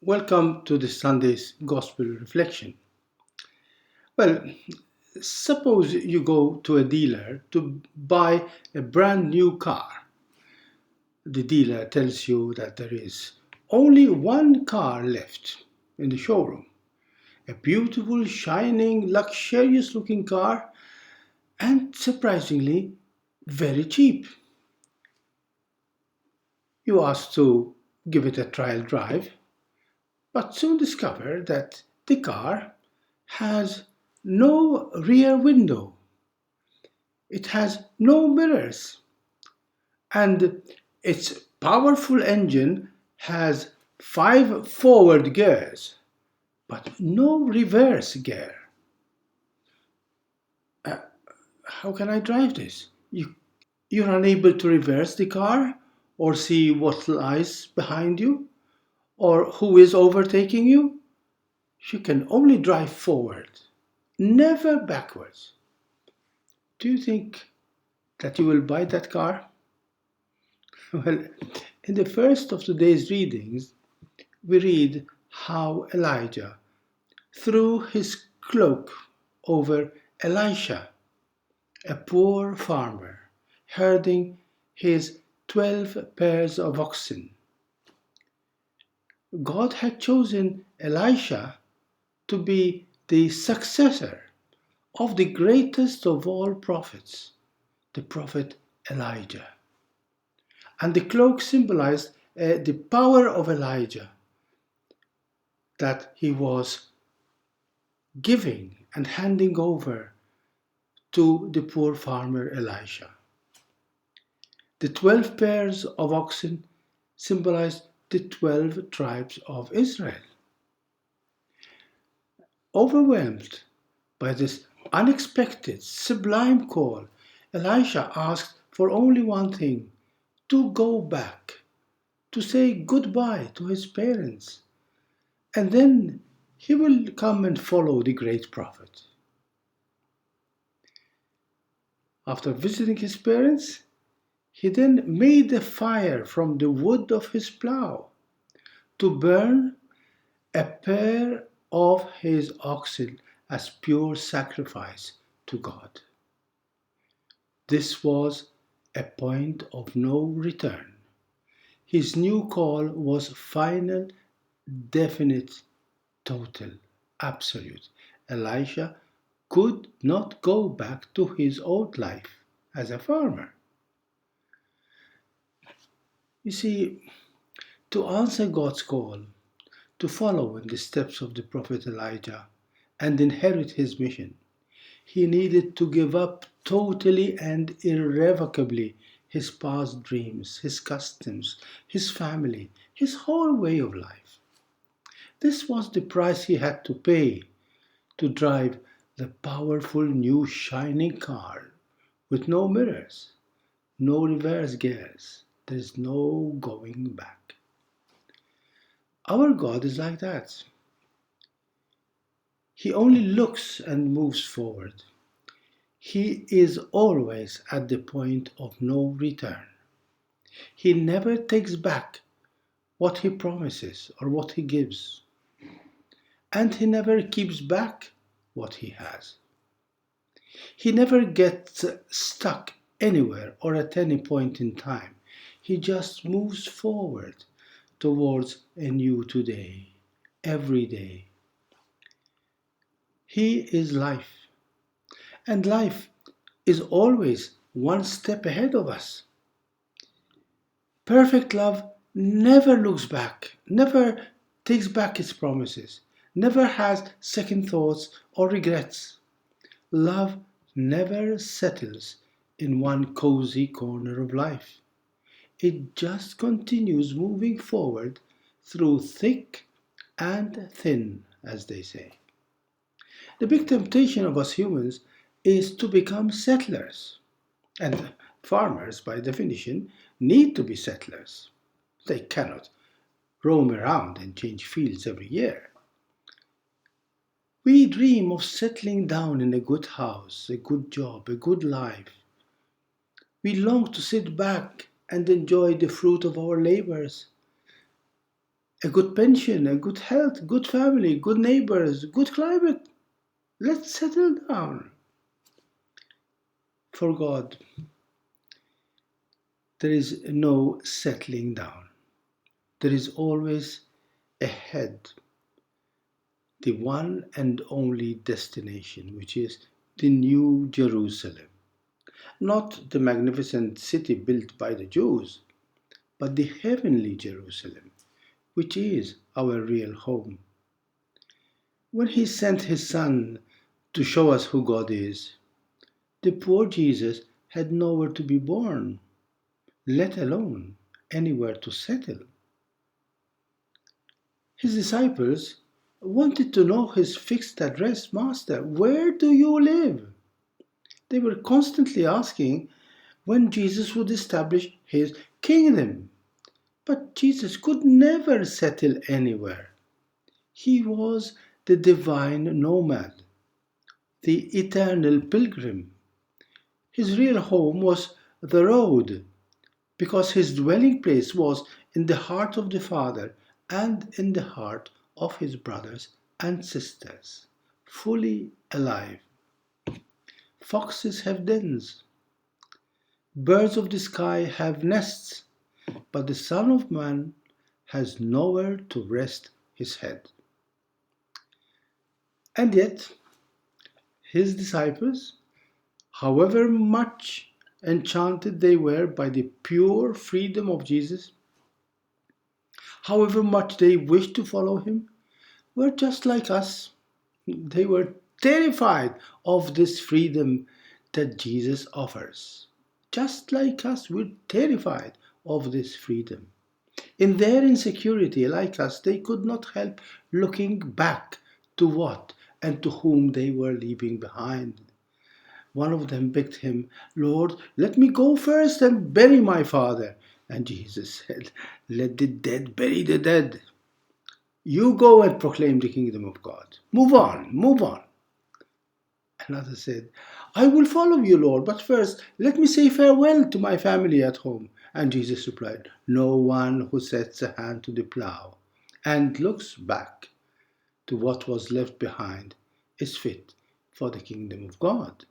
Welcome to this Sunday's Gospel Reflection. Well, suppose you go to a dealer to buy a brand new car. The dealer tells you that there is only one car left in the showroom. A beautiful, shining, luxurious looking car, and surprisingly, very cheap. You ask to give it a trial drive, but soon discover that the car has no rear window, it has no mirrors, and its powerful engine has five forward gears but no reverse gear. Uh, how can I drive this? You're unable to reverse the car or see what lies behind you or who is overtaking you. You can only drive forward, never backwards. Do you think that you will buy that car? Well, in the first of today's readings, we read how Elijah threw his cloak over Elisha, a poor farmer, herding his 12 pairs of oxen. God had chosen Elisha to be the successor of the greatest of all prophets, the prophet Elijah. And the cloak symbolized the power of Elijah, that he was giving and handing over to the poor farmer Elisha. The 12 pairs of oxen symbolized the 12 tribes of Israel. Overwhelmed by this unexpected, sublime call, Elisha asked for only one thing: to go back, to say goodbye to his parents, and then he will come and follow the great prophet. After visiting his parents, he then made a fire from the wood of his plough to burn a pair of his oxen as pure sacrifice to God. This was a point of no return. His new call was final, definite, total, absolute. Elisha could not go back to his old life as a farmer. You see, to answer God's call, to follow in the steps of the prophet Elijah and inherit his mission, he needed to give up totally and irrevocably his past dreams, his customs, his family, his whole way of life. This was the price he had to pay to drive the powerful new shining car with no mirrors, no reverse gears. There's no going back. Our God is like that. He only looks and moves forward. He is always at the point of no return. He never takes back what he promises or what he gives, and he never keeps back what he has. He never gets stuck anywhere or at any point in time. He just moves forward towards a new today, every day. He is life, and life is always one step ahead of us. Perfect love never looks back, never takes back its promises, never has second thoughts or regrets. Love never settles in one cozy corner of life. It just continues moving forward through thick and thin, as they say. The big temptation of us humans is to become settlers. And farmers, by definition, need to be settlers. They cannot roam around and change fields every year. We dream of settling down in a good house, a good job, a good life. We long to sit back and enjoy the fruit of our labors. a good pension, a good health, good family, good neighbors, good climate. Let's settle down. For God, there is no settling down. There is always ahead, the one and only destination, which is the New Jerusalem. Not the magnificent city built by the Jews, but the heavenly Jerusalem, which is our real home. When He sent His Son to show us who God is, the poor Jesus had nowhere to be born, let alone anywhere to settle. His disciples wanted to know His fixed address. Master, where do you live? They were constantly asking when Jesus would establish His kingdom. But Jesus could never settle anywhere. He was the divine nomad, the eternal pilgrim. His real home was the road, because his dwelling place was in the heart of the Father and in the heart of his brothers and sisters, fully alive. Foxes have dens, birds of the sky have nests, but the Son of Man has nowhere to rest his head. And yet, his disciples, however much enchanted they were by the pure freedom of Jesus, however much they wished to follow him, were just like us. They were terrified of this freedom that Jesus offers. Just like us, we're terrified of this freedom. In their insecurity, like us, they could not help looking back to what and to whom they were leaving behind. One of them begged him, Lord, let me go first and bury my father. And Jesus said, let the dead bury the dead. You go and proclaim the kingdom of God. Move on, move on. Another said, I will follow you, Lord, but first let me say farewell to my family at home. And Jesus replied, no one who sets a hand to the plow and looks back to what was left behind is fit for the kingdom of God.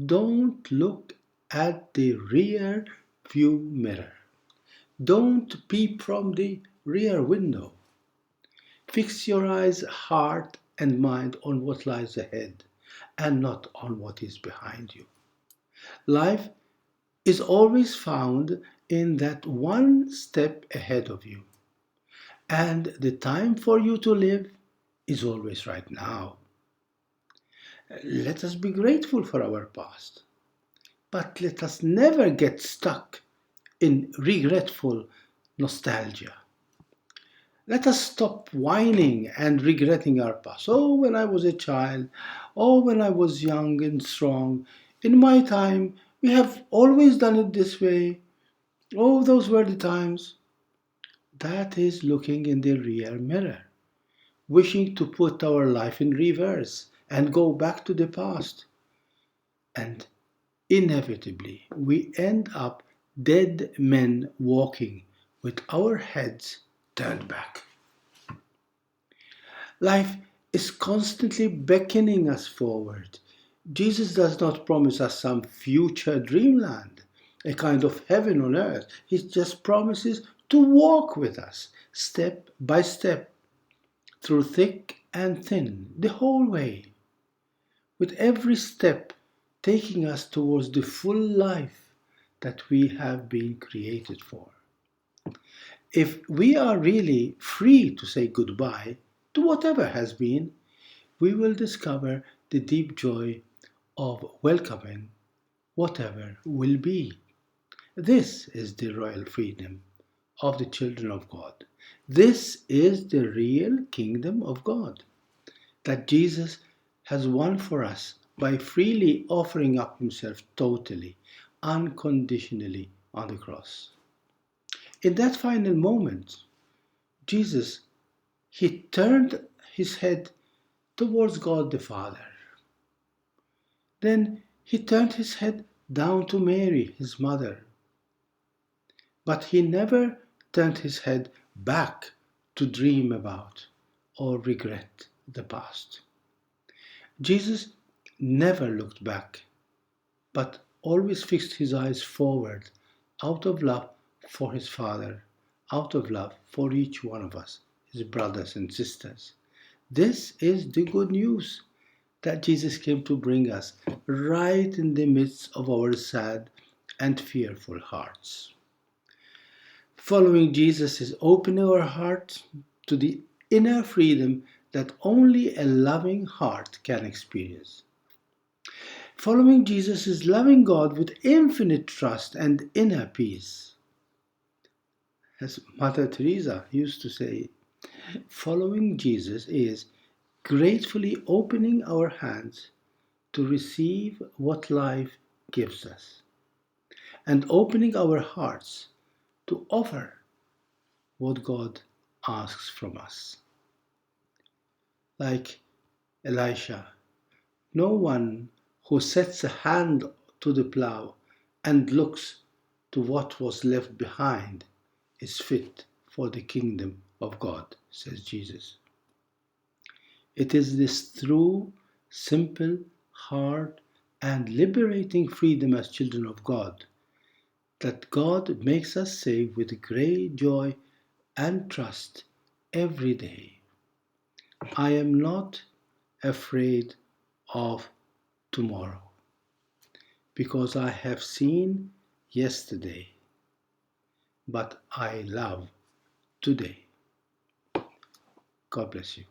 Don't look at the rear view mirror. Don't peep from the rear window. Fix your eyes, heart, and mind on what lies ahead and not on what is behind you. Life is always found in that one step ahead of you, and the time for you to live is always right now. Let us be grateful for our past, but let us never get stuck in regretful nostalgia. Let us stop whining and regretting our past. Oh, when I was a child. Oh, when I was young and strong. In my time, we have always done it this way. Oh, those were the times. That is looking in the rear mirror, wishing to put our life in reverse and go back to the past. And inevitably, we end up dead men walking with our heads turned back. Life is constantly beckoning us forward. Jesus does not promise us some future dreamland, a kind of heaven on earth. He just promises to walk with us, step by step, through thick and thin, the whole way, with every step taking us towards the full life that we have been created for. If we are really free to say goodbye to whatever has been, we will discover the deep joy of welcoming whatever will be. This is the royal freedom of the children of God. This is the real kingdom of God that Jesus has won for us by freely offering up himself totally, unconditionally on the cross. In that final moment, Jesus, he turned his head towards God the Father. Then he turned his head down to Mary, his mother. But he never turned his head back to dream about or regret the past. Jesus never looked back, but always fixed his eyes forward out of love for his Father, out of love for each one of us, his brothers and sisters. This is the good news that Jesus came to bring us right in the midst of our sad and fearful hearts. Following Jesus is opening our hearts to the inner freedom that only a loving heart can experience. Following Jesus is loving God with infinite trust and inner peace. As Mother Teresa used to say, following Jesus is gratefully opening our hands to receive what life gives us and opening our hearts to offer what God asks from us. Like Elisha, no one who sets a hand to the plough and looks to what was left behind is fit for the kingdom of God, says Jesus. It is this true, simple, hard, and liberating freedom as children of God that God makes us say with great joy and trust every day. I am not afraid of tomorrow because I have seen yesterday, but I love today. God bless you.